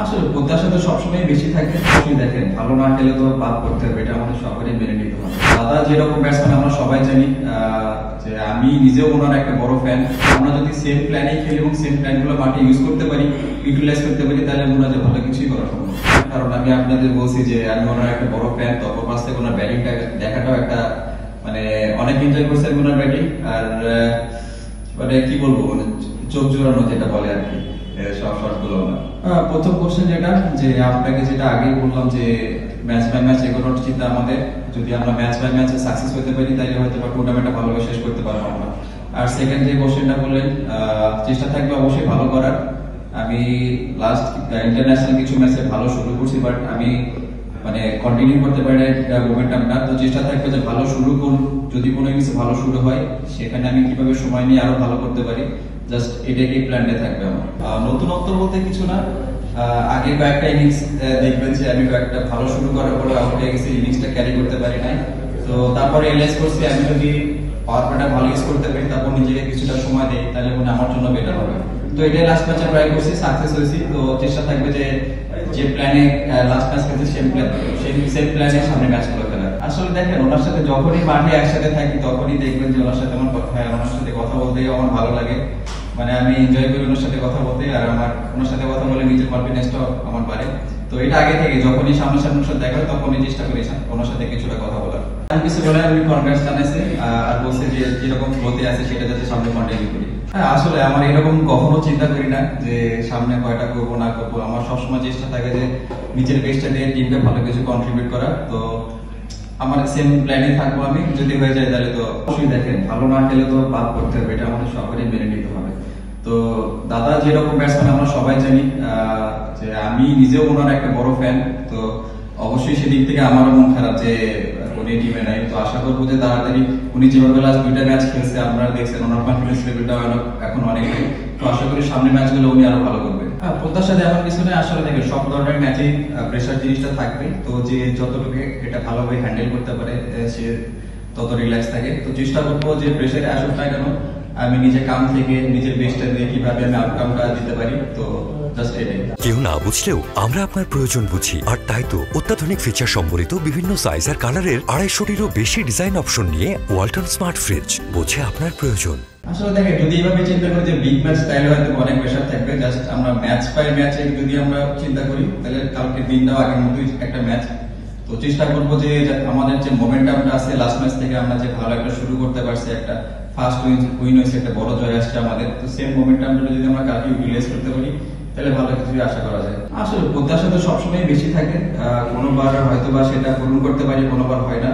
আসলে প্রত্যাশা তো সবসময় বেশি থাকে। দেখেন, ভালো না খেলে তো বাদ করতে হবে, এটা আমাদের সবারই মেনে নিতে হবে। দাদা যেরকম ব্যাটসম্যান আমরা সবাই জানি, যে আমি নিজেও ওনার একটা বড় ফ্যান। আমরা যদি সেম প্ল্যানেই খেলি এবং সেম প্ল্যানগুলো মাঠে ইউজ করতে পারি, ইউটিলাইজ করতে পারি, তাহলে মনে হয় ভালো কিছুই করা সম্ভব। কারণ আমি আপনাদের বলছি যে আমি ওনার একটা বড় ফ্যান, তো অপর পাশ থেকে ওনার ব্যাটিংটা দেখাটাও একটা মানে অনেক এনজয় করছে ওনার ব্যাটিং। আর মানে কি বলবো, মানে চোখ জোড়ানো যেটা বলে আর কি, সব শট গুলো না। প্রথম কোশ্চেন যেটা, যে আপনাকে যেটা আগেই বললাম যে ম্যাচ বাই ম্যাচ এগোনোর চিন্তা আমাদের। যদি আমরা ম্যাচ বাই ম্যাচে সাকসেস হতে পারি, তাহলে হয়তো টুর্নামেন্টটা ভালোভাবে শেষ করতে পারবো আমরা। আর সেকেন্ড যে কোশ্চেনটা বললেন, চেষ্টা থাকবে অবশ্যই ভালো করার। আমি লাস্ট ইন্টারন্যাশনাল কিছু ম্যাচে ভালো শুরু করছি, বাট আমি মানে কন্টিনিউ করতে পারি মোমেন্টামটা। তো চেষ্টা থাকবে যে ভালো শুরু করুন, যদি কোনো কিছু ভালো শুরু হয় সেখানে আমি কিভাবে সময় নিয়ে আরো ভালো করতে পারি, জাস্ট এটাই প্ল্যানটা থাকবে আমার। নতুনত্ব বলতে কিছু না, আগে কয়েকটা ইনিংস দেখবেন যে আমি কয়েকটা ভালো শুরু করার পরে আউট হয়ে গেছি, ইনিংসটা ক্যারি করতে পারি নাই। তো তারপরে রিয়েলাইজ করছি আমি যদি পাওয়ার প্লেটা ভালো ইউজ করতে পারি, তারপর নিজেকে কিছুটা সময় দেই, তাহলে মনে আমার জন্য বেটার হবে। তো এটাই লাস্ট ম্যাচে ট্রাই করছি, সাকসেস হয়েছি। তো চেষ্টা থাকবে যে প্ল্যানে লাস্ট ম্যাচ খেলছে সেম প্ল্যানে সামনে ম্যাচগুলো খেলার। আসলে দেখেন, ওনার সাথে যখনই মাঠে একসাথে থাকি তখনই দেখবেন যে ওনার সাথে আমার ওনার সাথে কথা বলতেই আমার ভালো লাগে। মানে আমি এনজয় করি ওনার সাথে কথা বলতে, আর আমার ওনার সাথে কথা বলে নিজের কনফিডেন্সটাও আমার বাড়ে। তো এটা আগে থেকে যখনই সামনাসামনি সাথে দেখা হয় তখনই চেষ্টা করি ওনার সাথে কিছুটা কথা বলার। আমি কিছু বলে আমি কনগ্রেস জানাইছি, আর বলছে যে যেরকম গ্রোথে আছে সেটা যাতে সামনে কন্টিনিউ করি। হ্যাঁ, আসলে আমার এরকম কখনো চিন্তা করি না যে সামনে কয়টা করবো না করবো। আমার সবসময় চেষ্টা থাকে যে নিজের বেস্টটা দিয়ে টিমকে ভালো কিছু কন্ট্রিবিউট করা। তো আমার সেম প্ল্যানে থাকবো আমি, যদি হয়ে যায় তাহলে তো অবশ্যই। দেখেন, ভালো না খেলে তো বাদ করতে হবে, এটা আমাদের সবারই মেনে নিতে হবে। তো দাদা যেরকম ব্যাটসম্যান আমরা সবাই জানি, যে আমি নিজেও ওনার একটা বড় ফ্যান। তো অবশ্যই সেদিক থেকে আমারও মন খারাপ যে উনি টিমে নাই। তো আশা করবো যে তাড়াতাড়ি উনি যেভাবে লাস্ট দুইটা ম্যাচ খেলছে, আপনারা দেখছেন ওনার কনফিডেন্স লেভেলটা এখন অনেক। তো আশা করি সামনে ম্যাচগুলো উনি আরো ভালো করবে। প্রত্যাশা দেওয়ার কিছু নেই। আসলে দেখেন, সব ধরনের ম্যাচে প্রেশার জিনিসটা থাকবে। তো যে যতটুকু এটা ভালোভাবে হ্যান্ডেল করতে পারে সে তত রিল্যাক্স থাকে। তো চেষ্টা করবো যে প্রেশারে আসুক না কেন, আমি নিজের কাম থেকে নিজের বেস্টটা দিয়ে কিভাবে আমি আউটকামটা দিতে পারি। তো জাস্ট এটাই। কেউ না বুঝলেও আমরা আপনার প্রয়োজন বুঝি, আর তাই তো অত্যাধুনিক ফিচার সম্বলিত বিভিন্ন সাইজ আর কালারের 250-টিরও বেশি ডিজাইন অপশন নিয়ে ওয়ালটন স্মার্ট ফ্রিজ বোঝে আপনার প্রয়োজন। আসলে দেখেন, যদি এইভাবে চিন্তা করি যে বিগ ম্যাচ, তাহলে হয়তো অনেক প্রেশার থাকবে। জাস্ট আমরা ম্যাচ বাই ম্যাচে যদি আমরা চিন্তা করি, তাহলে কালকে দিনটাও আগের মতোই একটা ম্যাচ। তো চেষ্টা করবো যে আমাদের যে মোমেন্টামটা আছে লাস্ট ম্যাচ থেকে, আমরা যে ভালো একটা শুরু করতে পারছি, একটা ফার্স্ট উইন হয়েছে, একটা বড় জয় আসছে আমাদের। তো সেম মোমেন্টামটা যদি আমরা কালকে ইউটিলাইজ করতে পারি, তাহলে ভালো কিছুই আশা করা যায়। আসলে প্রত্যাশা তো সবসময় বেশি থাকে, কোনোবার হয়তো বা সেটা পূরণ করতে পারি, কোনোবার হয় না।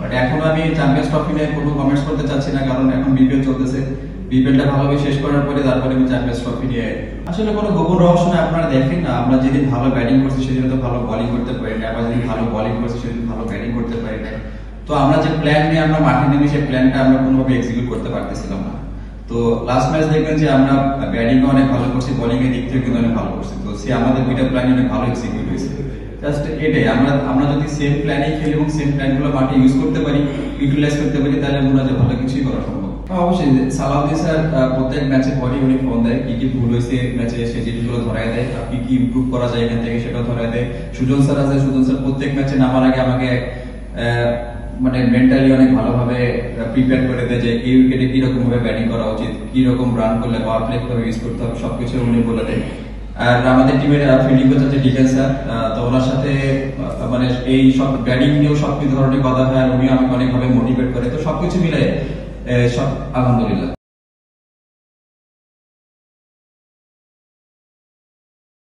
বাট এখন আমি চ্যাম্পিয়ন্স ট্রফি নিয়ে কোনো কমেন্টস করতে চাচ্ছি না, কারণ এখন বিপিএল চলতেছে। বিপিএলটা ভালোভাবে শেষ করার পরে তারপরে আমি চ্যাম্পিয়ন্স ট্রফি নিয়ে। আসলে কোনো গোপন রহস্য না, আপনারা দেখেন না, আমরা যেদিন ভালো ব্যাটিং করছি সেদিন তো ভালো বোলিং করতে পারি না, আবার যেদিন ভালো বোলিং করছি সেদিন ভালো ব্যাটিং করতে পারি না। তো আমরা যে প্ল্যান নিয়ে আমরা মাঠে নেমে, সেই প্ল্যানটা আমরা কোনোভাবে এক্সিকিউট করতে পারতেছিলাম না। তো লাস্ট ম্যাচ দেখবেন যে আমরা ব্যাটিং অনেক ভালো করছি, বোলিং এর দিক থেকে কিন্তু অনেক ভালো করছি। তো সে আমাদের দুইটা প্ল্যান অনেক ভালো এক্সিকিউট হয়েছে। জাস্ট এটাই, আমরা যদি সেম প্ল্যানেই খেলি এবং সেম প্ল্যানগুলো মাঠে ইউজ করতে পারি, ইউটিলাইজ করতে পারি, তাহলে মনে হয় ভালো কিছুই করা সম্ভব। অবশ্যই সালাউদ্দিন স্যার প্রত্যেক ম্যাচে পরে উনি ফোন দেয়, কি কি ভুল হয়েছে ম্যাচে সে জিনিসগুলো ধরায় দেয়, কি কি ইমপ্রুভ করা যায় এখান থেকে সেটাও ধরায় দেয়। সুজন স্যার আছে, সুজন স্যার প্রত্যেক ম্যাচে নামার আগে আমাকে মানে মেন্টালি অনেক ভালোভাবে প্রিপেয়ার করে দেয় যে এই উইকেটে কিরকম ভাবে ব্যাটিং করা উচিত, কিরকম রান করলে পাওয়ার প্লে কিভাবে ইউজ করতে হবে, সবকিছু উনি বলে দেয়। আর আমাদের টিমের ফিল্ডিং কোচ আছে ডিফেন্স স্যার, তো ওনার সাথে মানে এই সব ব্যাটিং নিয়েও সব ধরনের কথা হয়, আর উনি আমাকে অনেকভাবে মোটিভেট করে। তো সবকিছু মিলে সব আলহামদুলিল্লাহ।